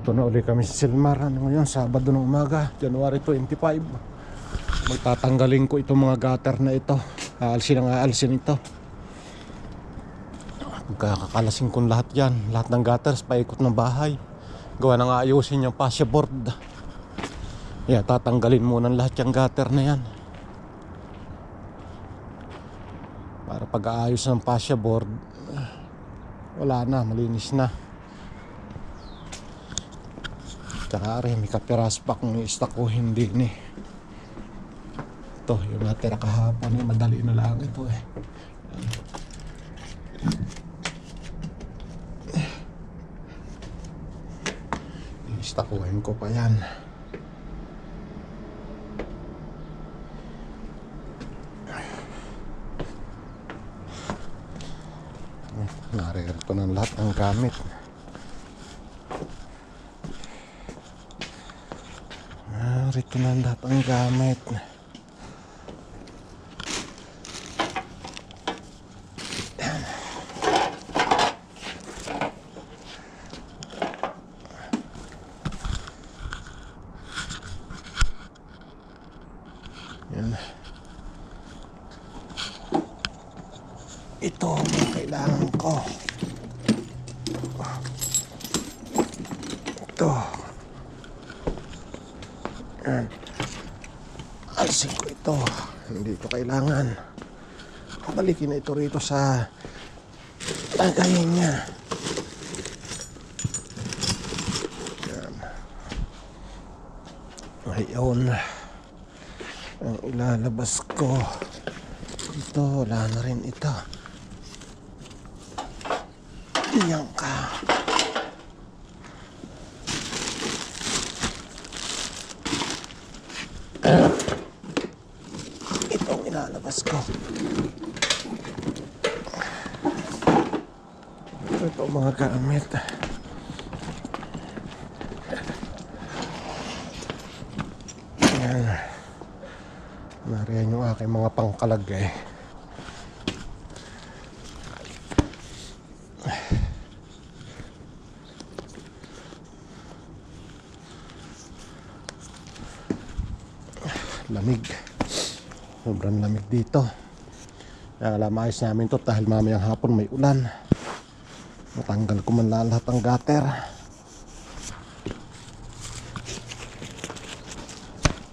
Narito na ulit kami sa Silmar. Ngayon, Sabado ng umaga, January 25. Magtatanggalin ko itong mga gutter na ito. Aalsin ito. Kakakalasin ko lahat yan. Lahat ng gutters, paikot ng bahay. Gawa nang ayusin yung fascia board. Tatanggalin muna lahat yung gutter na yan. Para pag-aayos ng fascia board, wala na, malinis na. Tsaka rin, may kapiras pa kung i-stock ko, hindi ni. Ito, yung natira kahapon, madali na lang ito eh. I-stockuhin ko pa yan. Naririto ng lahat ng gamit. Narito na lahat ang gamit. Yan. Ito ang kailangan ko. Ito. Yan. Alsin ko ito. Hindi ito kailangan. Balikin na ito rito sa lagayin niya. Yan. Ngayon, ang ilalabas ko ito, wala na rin ito. Iyan ka. Itong ilalabas ko. Ito mga gamit. Ayan. Nariyan yung aking mga pangkalagay. Lamig. Sobrang lamig dito. Kaya maayos namin to dahil mamayang hapon may ulan. Matanggal ko man lahat ang gutter.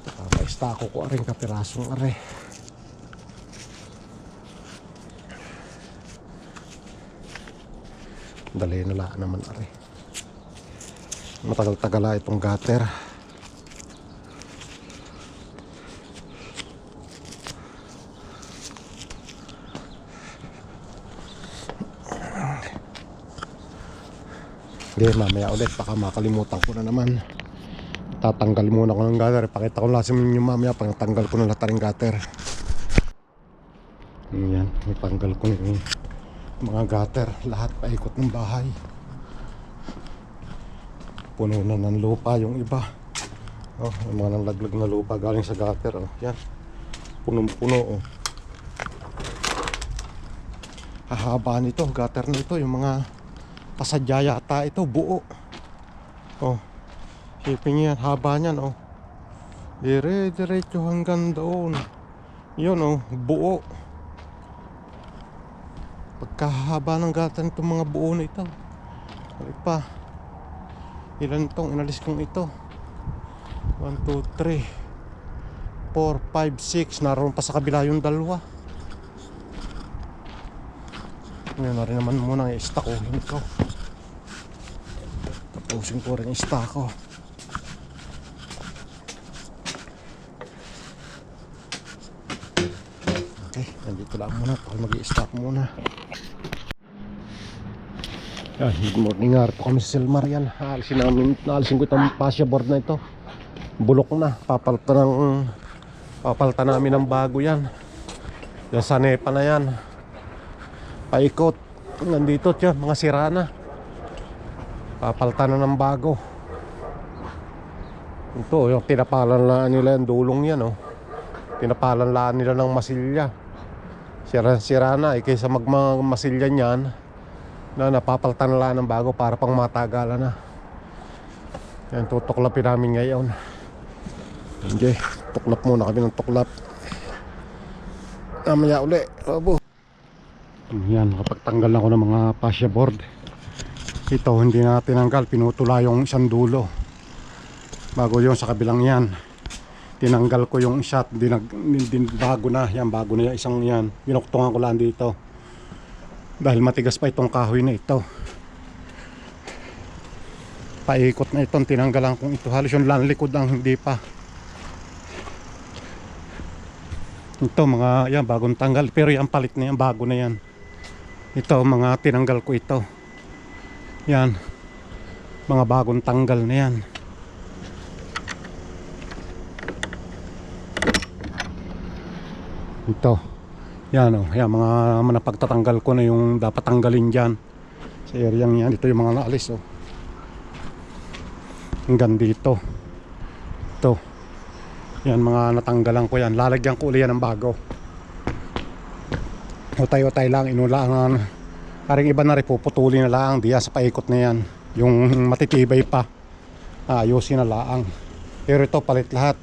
Papaistako ko rin kapirasong are. Dali na lang naman are. Matagal-tagala itong gutter. Hindi, mamaya ulit, baka makalimutan ko na naman. Tatanggal muna ko ng gutter. Pakita ko lang sa inyo mamaya, pangtanggal ko ng lahat ng gutter. Ayan, itanggal ko ng mga gutter. Lahat paikot ng bahay. Puno na ng lupa yung iba. Oh, yung mga nalaglag na lupa galing sa gutter. Oh, yan, punong-puno. Oh. Hahaba nito, gutter na ito. Yung mga pasadya yata ito, buo. Oh, shipping yan, haba niyan. Oh, diretso hanggang doon. Yun, oh, buo. Pagkahaba ng gata nitong mga buo na ito. Ano pa? Ilan itong inalis kong ito? 1, 2, 3 4, 5, 6. Naroon pa sa kabila yung dalawa. Ngayon na rin naman muna i-stock ko ito. Tapusin ko rin i-stock ko. Okay, nandito lang muna. Mag-i-stock muna. Yan, good morning nga. Ito kami sa Silmar yan. Naalisin ko itong fascia board na ito. Bulok na. Papalta namin ng bago yan. Yan sa nepa na yan. Paikot. Nandito siya, mga sira na. Papalta na ng bago. Ito, yung tinapalan lang nila yung dulong yan, oh. Tinapalan lang nila ng masilya. Sira na, kaysa magmasilya niyan, na napapaltan lang ng bago para pang matagalan na. Yan, tutuklapin namin ngayon. Okay, tuklap muna kami ng tuklap. Mamaya uli. Abo. Yan, nakapagtanggal ako ng mga fascia board. Ito hindi na tinanggal, pinutula yung isang dulo. Bago yung sa kabilang yan, tinanggal ko yung isa, bago na yung isang yan. Binuktungan ko lang dito. Dahil matigas pa itong kahoy na ito. Paikot na itong tinanggalan kong ito. Halos yung lanlikod ang hindi pa. Ito mga yan bagong tanggal, pero yan palit na yan, bago na yan. Ito mga tinanggal ko ito. Yan, mga bagong tanggal na yan. Ito, yan o, yan mga napagtatanggal ko na yung dapat tanggalin dyan sa area yan. Ito yung mga naalis o. Hanggang dito. Ito, yan mga natanggalan ko yan. Lalagyan ko uli yan ng bago. Utay-utay lang, inulaan. Parang iba na rin, puputulin na lang diya sa paikot na yan. Yung matitibay pa, ayusin na lang. Pero ito palit lahat.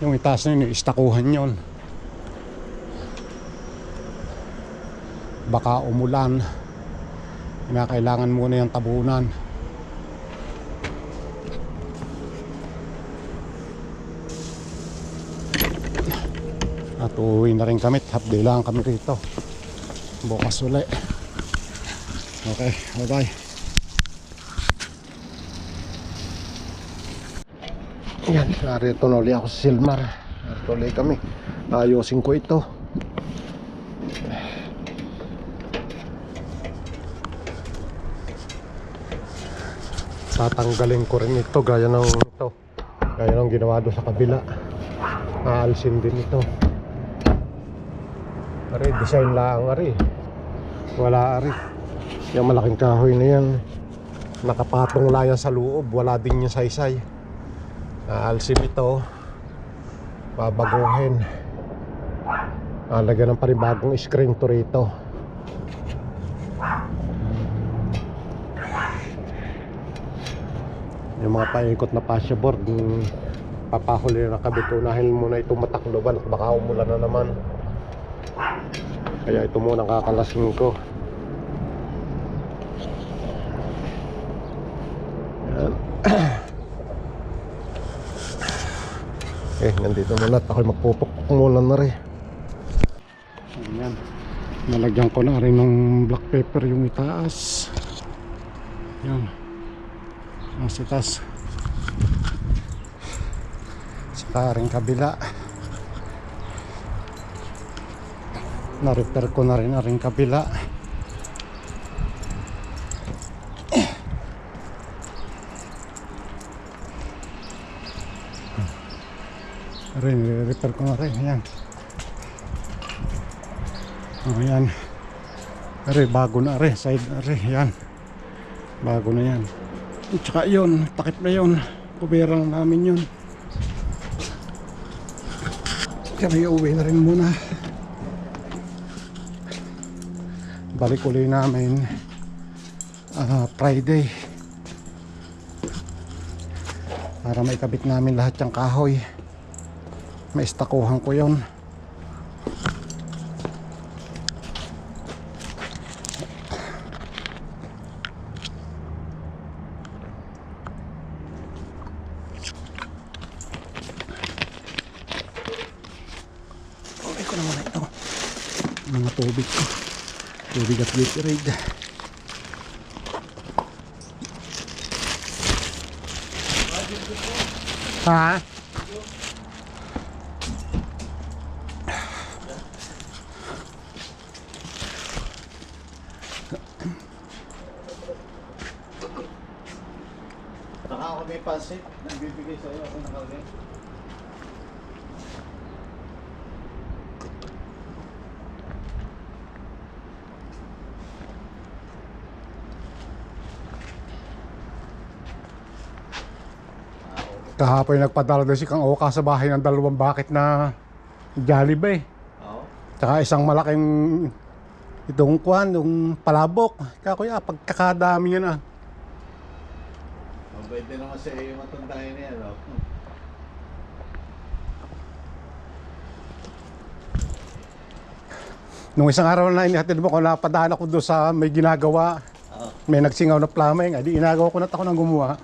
Yung itaas na yun, istakuhan yun. Baka umulan, kailangan muna yung tabunan. At uuwi na rin kami, half day lang kami rito. Bukas uli. Okay, bye bye. Yan, narito na ulit ako sa Silmar. Narito ulit kami. Ayusin ko ito. Tatanggalin ko rin ito gaya ng ginawa doon sa kabila. Aalsin din ito. Ari, design lang ari. Wala ari. Yung malaking kahoy na yan, nakapatong lang yan sa loob. Wala din yung saysay. Aalsin ito. Babaguhin. Lagyan ng panibagong screen to rito. Yung mga paikot na fascia board, papahuli na kabit. Unahin muna itong matakloban at baka umulan na naman. Kaya ito muna kakalasin ko. Yan. Nandito muna at ako'y magpupukpuk muna na rin. Ayan. Nalagyan ko na rin ng black pepper yung itaas. Yan. Nasa itaas. Saka rin kabila. Na-repair ko na rin ang ring kabila. Repair ko na rin. Ayan. Ayan. Bago na rin. Side na rin. Ayan. Bago na yan. At saka yun. Takip na yun. Kuberang namin yun. Kami uwi na rin muna. Balik uli namin Friday para maikabit namin lahat yung kahoy. Maistakuhan ko yun. Okay ko naman ito mga tubig ko. Tubig at Gatorade. Ha? Saka ako may pansit. Nagbibigay sa'yo ako nakalagay. Kahapon nagpadala doon si Kang Oka sa bahay ng 2 bucket na Jollibee. Oo. Tsaka isang malaking itong kuwan, yung palabok. Kaya kuya, pagkakadami yan ah. Mabait din naman sa iyo matandahin niya, no? Nung isang araw na inihatid mo ko, napadaan ako doon sa may ginagawa. Oo. May nagsingaw na plumbing. Adi inagaw ko na ako ng gumawa.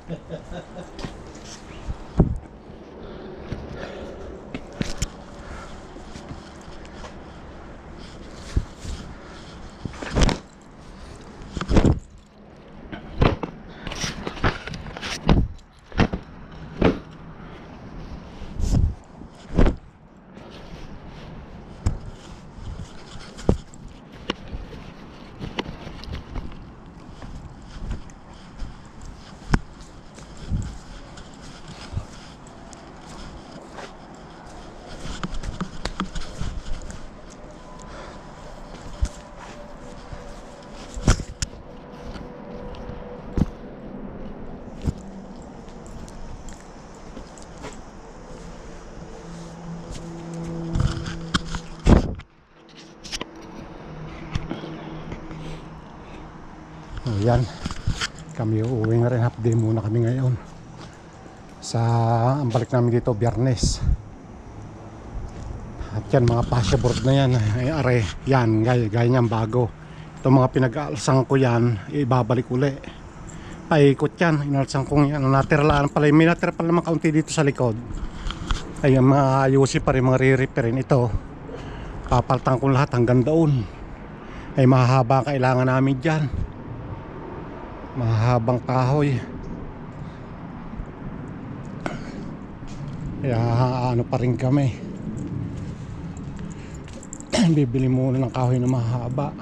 Ayan, kami uuwi na rin, half day muna kami ngayon. Ang balik namin dito Biyernes. At yan, mga passport na yan, ay are, yan, gaya niyang bago. Itong mga pinag-aalsang ko yan, ibabalik uli. Paikot yan, inalsang ko yan. Natiralaan pala, may natira pala naman kaunti dito sa likod. Ay, mga ayusin pa rin, mga re-repairin. Ito, papaltan ko lahat hanggang doon. Ay, mahaba ang kailangan namin dyan. Mahabang kahoy. Kaya ano pa rin kami. Bibili muna ng kahoy na mahaba.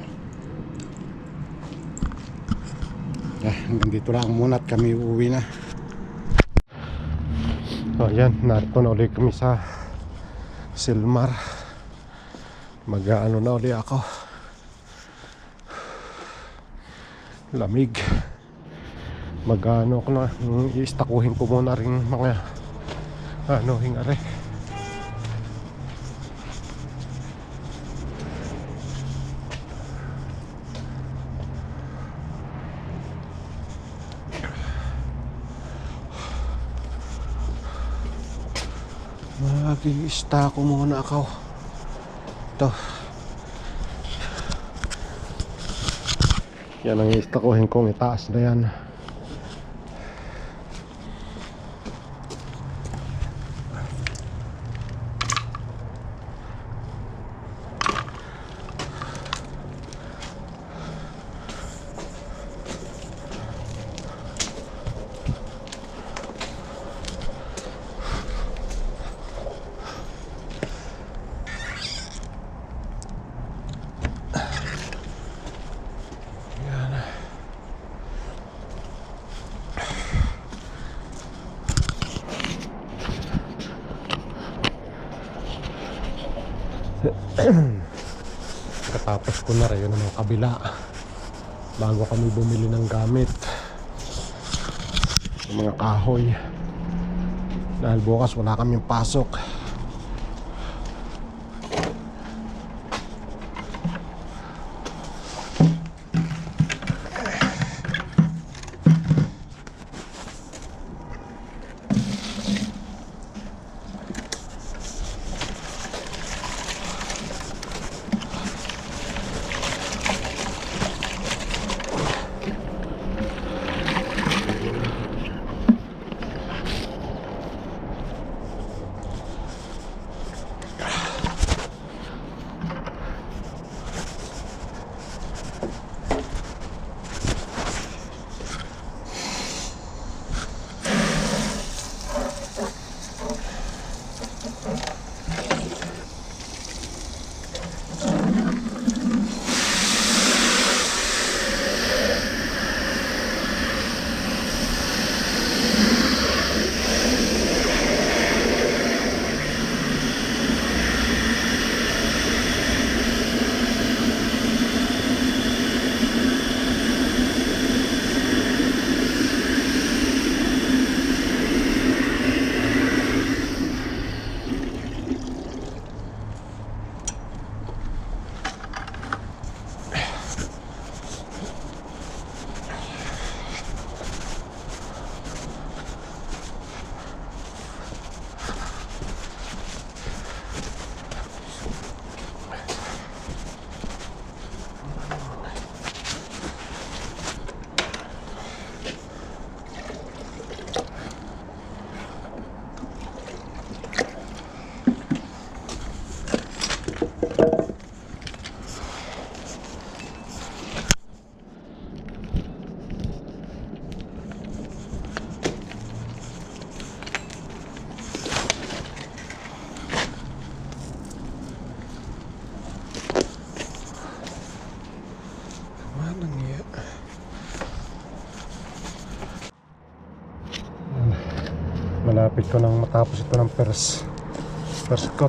Hanggang dito lang muna at kami uuwi na. So ayan, narito na ulit kami sa Silmar. Mag-ano na ulit ako. Lamig. Mag-ano ko na, i-stakuhin ko muna rin mga hingare. Mag-i-stako muna ako. Ito. Yan ang i-stakuhin kong itaas na yan. Katapos ko na rin ng kabila bago kami bumili ng gamit, yung mga kahoy, dahil bukas wala kaming pasok. Malapit ko nang matapos ito ng first coat.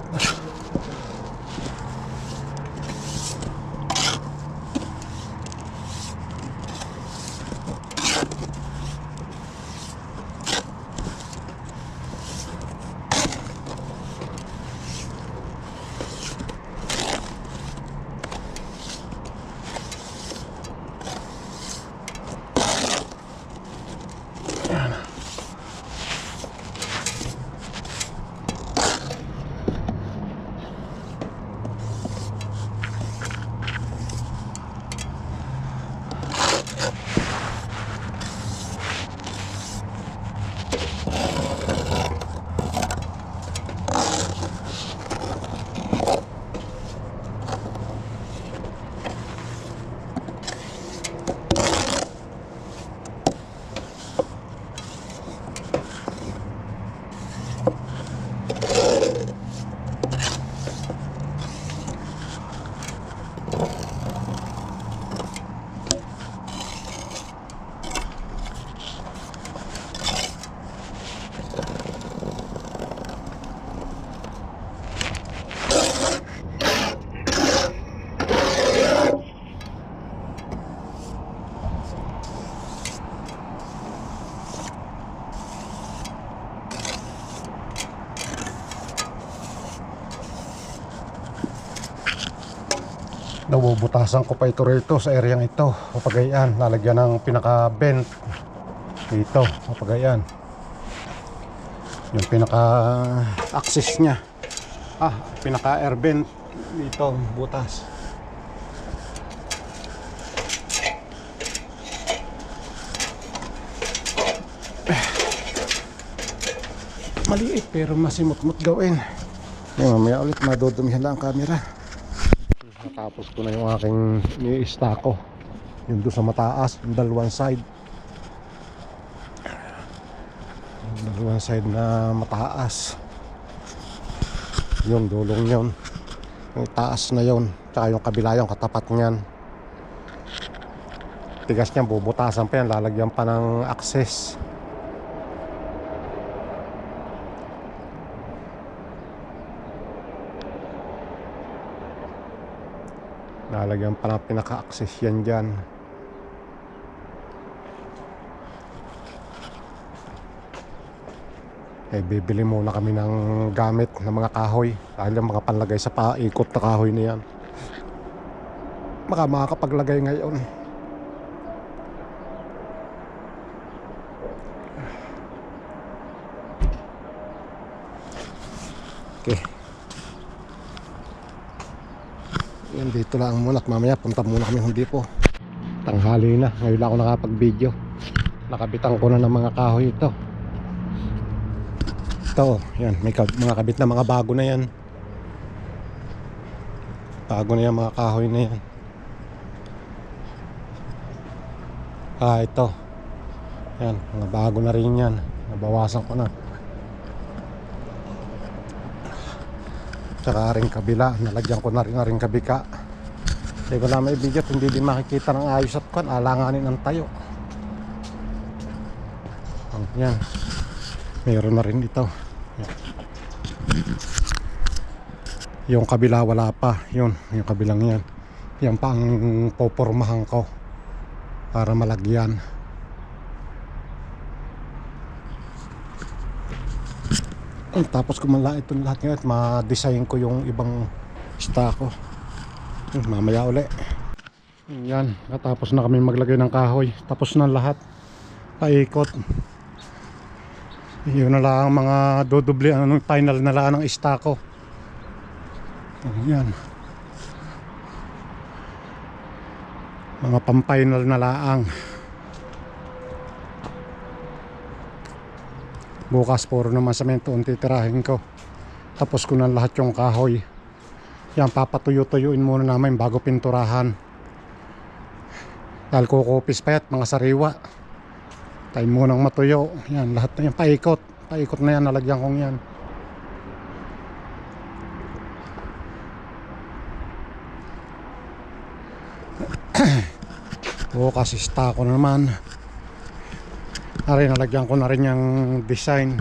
Nabubutasan ko pa ito rito sa areang ito, papagayan, lalagyan ng pinaka vent dito, papagayan yung pinaka access nya, pinaka air vent dito, butas. Maliit pero masimot-mot gawin. Mamaya ulit madudumihan lang ang camera. Natapos ko na yung aking ni-stako, yung doon sa mataas, yung dalawang side na mataas, yung dulong yun, yung taas na yun, tsaka yung kabila yung katapat nyan. Tigas niyan, bubutasan pa yan, lalagyan pa ng access. Lalagyan pa ng pinaka-access yan dyan. Bibili muna kami ng gamit ng mga kahoy, dahil yung mga panlagay sa paikot na kahoy na yan, baka makakapaglagay ngayon. Okay, yan, dito lang muna at mamaya punta muna kami Home Depot. Tanghali na, ngayon lang ako nakapag-video. Nakabitan ko na ng mga kahoy ito. Ito, yan, may mga kabit na mga bago na yan. Bago na yan mga kahoy na yan. Ito. Yan, mga bago na rin yan. Nabawasan ko na. Tsaka rin kabila, nalagyan ko na rin kabika. Hindi ko na may video, hindi din makikita ng ayos at kan, alanganin ang tayo. Yan, mayroon na rin ito. Yung kabila wala pa, yung kabilang yan. Yan pa ang popormahan ko para malagyan. Tapos kumala ito lahat ngayon at ma-design ko yung ibang stock ko. Mamaya uli. Yan, natapos na kami maglagay ng kahoy. Tapos na lahat, paikot. Yun na lang mga dodoble, final na lang ng stock ko. Yan, mga pang-final na laang. Bukas puro naman semento ang titirahin ko. Tapos ko na lahat yung kahoy. Yan, papatuyo-tuyuin muna namin bago pinturahan, dahil kukupis pa yan, mga sariwa. Tayo munang matuyo. Yan, lahat na yan, paikot na yan, nalagyan kong yan. Bukas istako na naman. Nalagyan ko na rin yung design.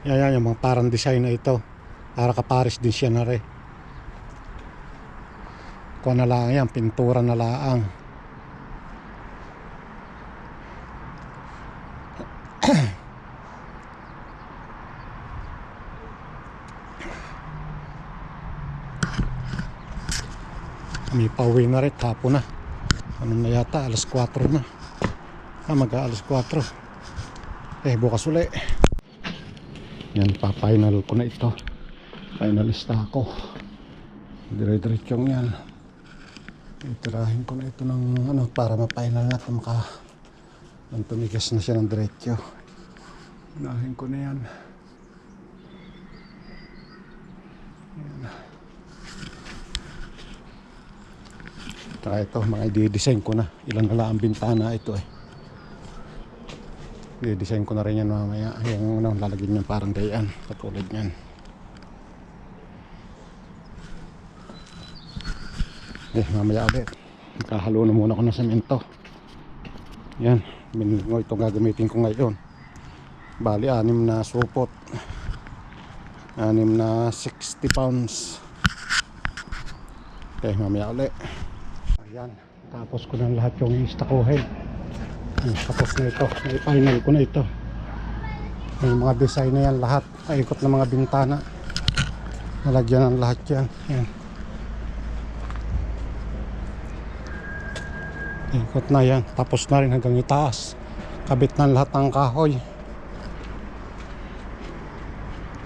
Yan, yung mga parang design na ito. Para kapares din siya na rin. Kung na lang yan, pintura na laang. May pauwi na rin, hapon na. Ano na yata, alas 4 na. Mag-alas 4. Bukas uli. Yan, pa-final ko na ito. Finalista ako. Dire-diretsong yan. Itirahin ko na ito ng ano, para ma-final na ito. Nang tumigas na siya ng diretsyo. Unahin ko na yan. Yan. Ito, mga i-design ko na. Ilan na lang ang bintana ito eh. I-design ko na rin yan mamaya. Yung ano, lalagyan nyo parang gayaan. Katulad yan. Mamaya ulit. Kahalo na muna ko ng semento. Yan. Ito gagamitin ko ngayon. Bali, 6 na supot. 6 na 60 pounds. Mamaya ulit. Ayan. Tapos ko na lahat yung istakuhin. Tapos na ito. Final ko na ito. May mga design na yan lahat. Ikot na mga bintana. Nalagyan ng lahat yan. Ayan. Ikot na yan. Tapos na rin hanggang itaas. Kabit na lahat ng kahoy.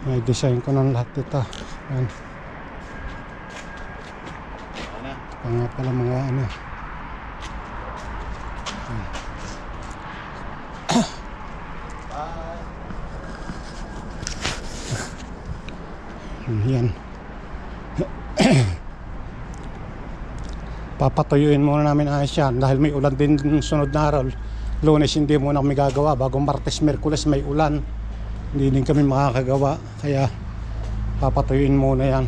May design ko ng lahat ito. Ayan. Nga pala mga ano. Yan. Papatuyuin muna namin ayos yan dahil may ulan din sunod na araw. Lunes hindi muna kami gagawa. Bago Martes, Merkules may ulan. Hindi din kami makakagawa. Kaya papatuyuin muna yan.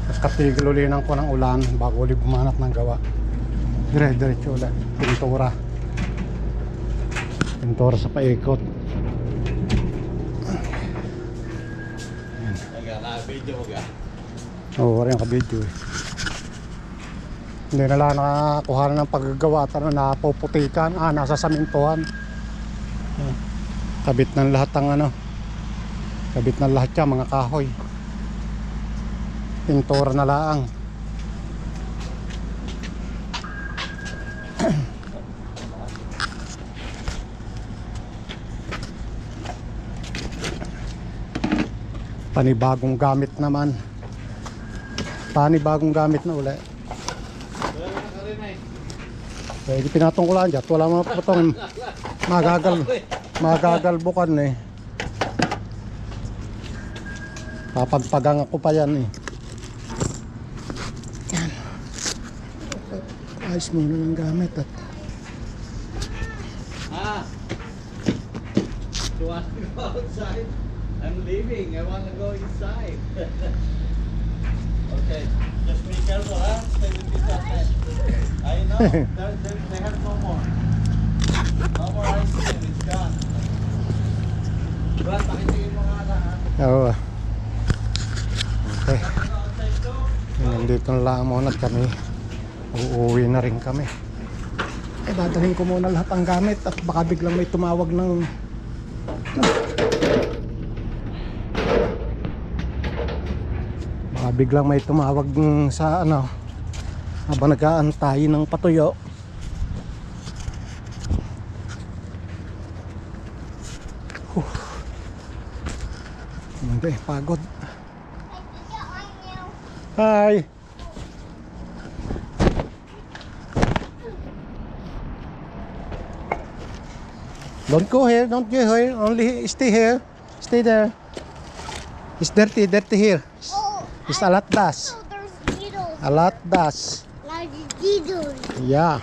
Tapos katigil ulinan ko ng ulan bago ulit bumanat ng gawa. Dire-diretso ulit. Pintura. Pintura sa paikot. Video mo ka? Oo, rin ka-video eh. Hindi na lang nakakuha ng paggagawa at napuputikan. Nasa samintuhan. Kabit ng lahat ng ano. Kabit ng lahat yan, mga kahoy. Pintura na laang. Panibagong gamit naman. Panibagong gamit na uli. Pwede pinatong ko lang dyan. Wala mga patong. Magagalbukan eh. Papagpagang ako pa yan eh. Ayos muna ng gamit at You want to go outside? I'm leaving. I want to go inside. Okay, just be careful, huh? Stay with me sometimes. I know. They have no more. No more ice cream. It's gone. Brad, pakitingin mo nga na, ha? oo. Okay. Outside too? Nandito na lang muna at kami. Uuwi na rin kami. Dadalhin ko muna lahat ang gamit at baka biglang may tumawag ng biglang may tumawag sa ano habang nag-aantay ng patuyo. Hindi, pagod. Hi. Don't go here, don't go here, only stay here. Stay there. It's dirty here. It's a lot dust. Oh, there's needles. A lot dust. Like needles. Yeah.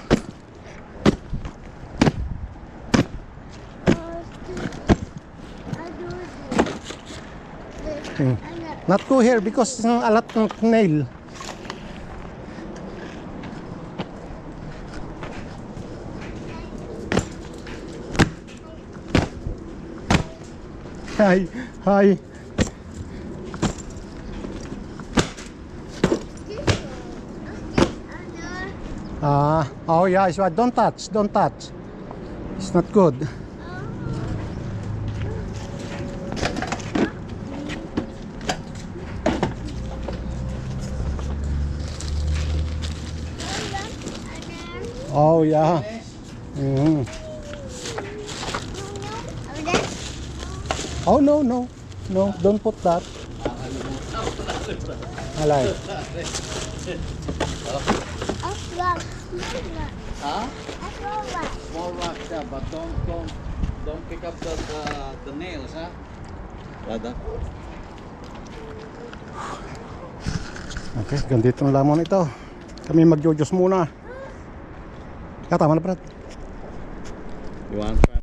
Not go here because a lot of nail. Hi. Hi. Oh yeah, it's what? Don't touch. Don't touch. It's not good. Oh yeah. Mm. Oh no, no. No, don't put that. Alay. Huh? Small rocks, yeah, but don't pick up the nails, huh? Brother. Okay, ganito na lamang ito. Kami magjojos muna. Tama na, Brad. You want?